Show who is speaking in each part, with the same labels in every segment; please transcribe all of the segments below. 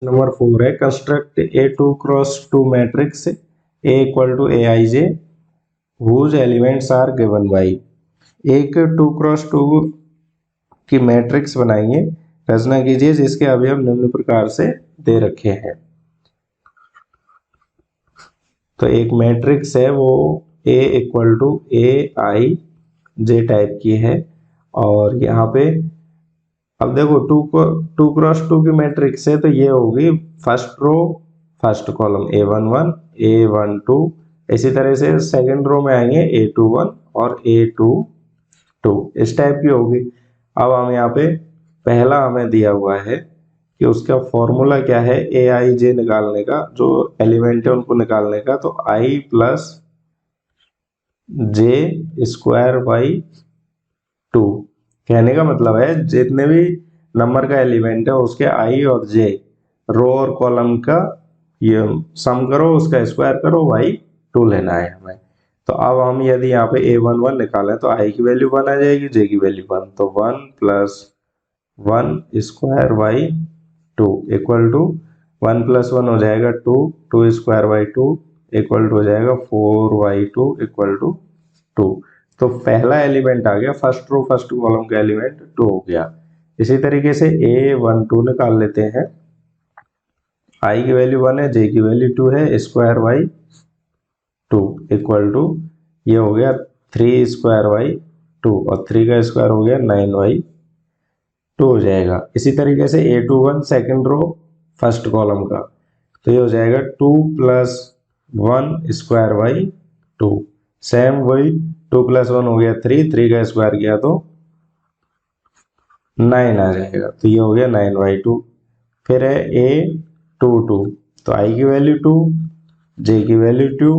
Speaker 1: Number 4 है construct a 2x2 matrix A equal to A I J whose elements are given by. एक 2x2 की matrix बनाइए, रचना कीजिए जिसके अवयव निम्न प्रकार से दे रखे हैं। तो एक मैट्रिक्स है वो A equal to A I J type की है और यहाँ पे अब देखो 2x2 की मैट्रिक्स है तो ये होगी first row first column A11 A12, इसी तरह से सेकंड रो में आएंगे A21 और A22 इस टाइप की होगी। अब हम यहाँ पे पहला हमें दिया हुआ है कि उसका फॉर्मूला क्या है ए आई जे निकालने का, जो एलिमेंट है उनको निकालने का। तो आई प्लस जे स्क्वायर बाई 2, कहने का मतलब है जितने भी नंबर का एलिमेंट है उसके आई और जे रो और कॉलम का ये सम करो, उसका स्क्वायर करो, बाई 2 लेना है हमें। तो अब हम यदि यहाँ पे A11 निकालें तो आई की वैल्यू 1 आ जाएगी, जे की वैल्यू 1, तो 1 plus 1 square by 2 equal to 1 plus 1 हो जाएगा 2, 2 स्क्वायर बाई 2 इक्वल टू हो जाएगा 4/2 इक्वल टू 2। तो पहला एलिमेंट आ गया, फर्स्ट रो फर्स्ट कॉलम का एलिमेंट 2 हो गया। इसी तरीके से A12 निकाल लेते हैं, आई की वैल्यू 1 है, जे की वैल्यू 2 है, स्क्वायर बाई 2 इक्वल टू ये हो गया 3 स्क्वायर बाई 2 और 3 का स्क्वायर हो गया 9/2 हो जाएगा। इसी तरीके से A21 second row first column का, तो ये हो जाएगा 2 प्लस 1 स्क्वायर बाई 2, सेम वही 2 प्लस 1 हो गया 3, 3 का स्क्वायर किया तो 9 आ जाएगा, तो ये हो गया 9/2। फिर है A22, तो आई की वैल्यू 2, जे की वैल्यू 2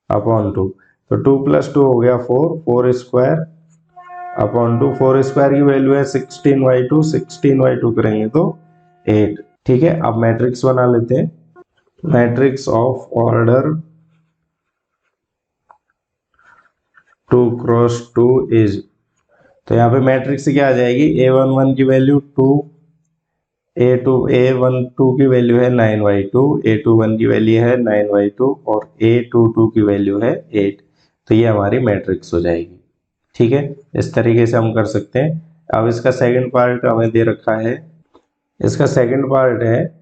Speaker 1: अपॉन 2, तो 2 प्लस 2 हो गया 4, 4 स्क्वायर अपॉन 2, 4 स्क्वायर की वैल्यू है 16/2, 16/2 करेंगे तो 8। ठीक है, अब मैट्रिक्स बना लेते हैं। Matrix of order 2x2 is, तो यहाँ पे मैट्रिक्स क्या आ जाएगी, A11 की वैल्यू 2, A12 की वैल्यू है 9/2, A21 की वैल्यू है 9/2 और A22 की वैल्यू है 8। तो ये हमारी मैट्रिक्स हो जाएगी। ठीक है, इस तरीके से हम कर सकते हैं। अब इसका सेकंड पार्ट हमें दे रखा है। इसका सेकंड पार्ट है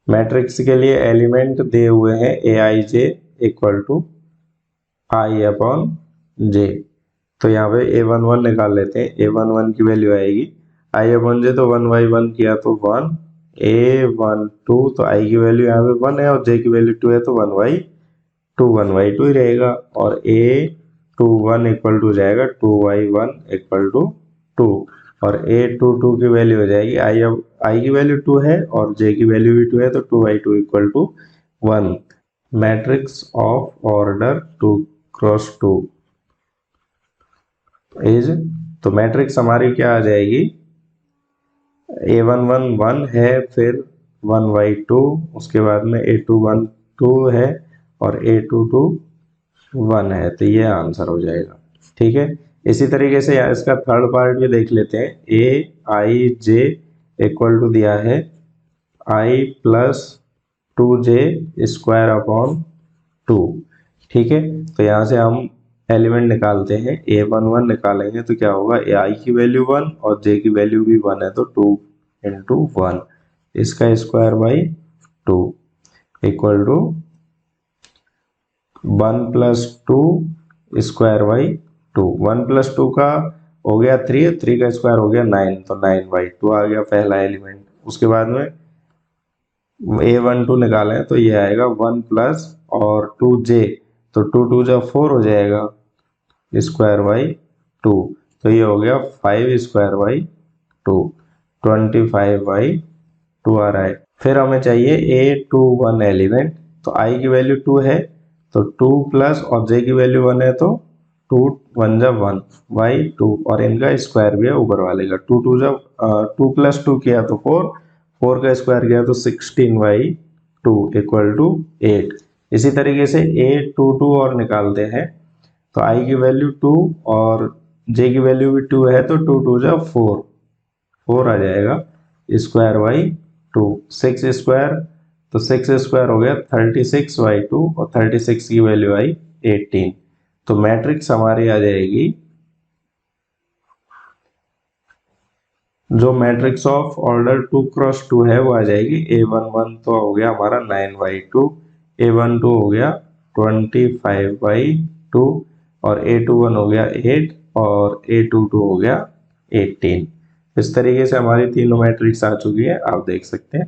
Speaker 1: मैट्रिक्स के लिए एलिमेंट दिए हुए हैं ए I J equal to I upon जे। तो यहाँ पे A11 निकाल लेते हैं। A11 की वैल्यू आएगी आई अपॉन जे, तो 1/1 किया तो 1, A12 तो आई की वैल्यू यहाँ पे 1 है और जे की वैल्यू 2 है तो 1/2 1/2 ही रहेगा और A21 इक्वल टू जाएगा 2/1 इक्वल टू 2 और A22 की वैल्यू हो जाएगी आई की वैल्यू 2 है और जे की वैल्यू भी 2 है तो 2/2 equal to 1। Matrix of order 2x2 is, तो मैट्रिक्स हमारी क्या आ जाएगी, A11 1 है, फिर 1/2, उसके बाद में A21 2 है और A22 1 है, तो ये आंसर हो जाएगा। ठीक है, इसी तरीके से इसका थर्ड पार्ट भी देख लेते हैं। ए आई जे इक्वल टू दिया है आई प्लस 2j स्क्वायर अपॉन 2। ठीक है, तो यहाँ से हम एलिमेंट निकालते हैं। A11 निकालेंगे तो क्या होगा, आई की वैल्यू 1 और जे की वैल्यू भी 1 है तो 2 × 1, इसका square by 2 equal to 1 plus 2 square by 2। 1 plus 2 का हो गया 3, 3 का स्क्वायर हो गया 9, तो 9/2 आ गया पहला एलिमेंट। उसके बाद में A12 निकालें तो ये आएगा 1 प्लस और 2j, तो 2 2 जा 4 हो जाएगा स्क्वायर बाई 2, तो ये हो गया 5 स्क्वायर बाई 2, 25/2 आ रहा है। फिर हमें चाहिए A21 एलिमेंट, तो आई की वैल्यू 2 है तो 2 प्लस और जे की वैल्यू 1 है तो 2 1 जा 1/2 और इनका स्क्वायर भी है ऊपर वाले का। 2 प्लस 2 किया तो 4, 4 का स्क्वायर किया तो 16/2 इक्वल टू 8। इसी तरीके से A22 और निकालते हैं, तो आई की वैल्यू 2 और जे की वैल्यू भी 2 है तो 2 2 जा 4 आ जाएगा स्क्वायर बाई 2, 6 स्क्वायर, तो 6 स्क्वायर हो गया 36 बाई 2 और 36 की वैल्यू आई 18। तो मैट्रिक्स हमारी आ जाएगी, जो मैट्रिक्स ऑफ ऑर्डर 2 क्रॉस 2 है वो आ जाएगी A11 तो हो गया हमारा 9/2, A12 हो गया 25/2 और A21 हो गया 8 और A22 हो गया 18। इस तरीके से हमारी तीनों मैट्रिक्स आ चुकी है, आप देख सकते हैं।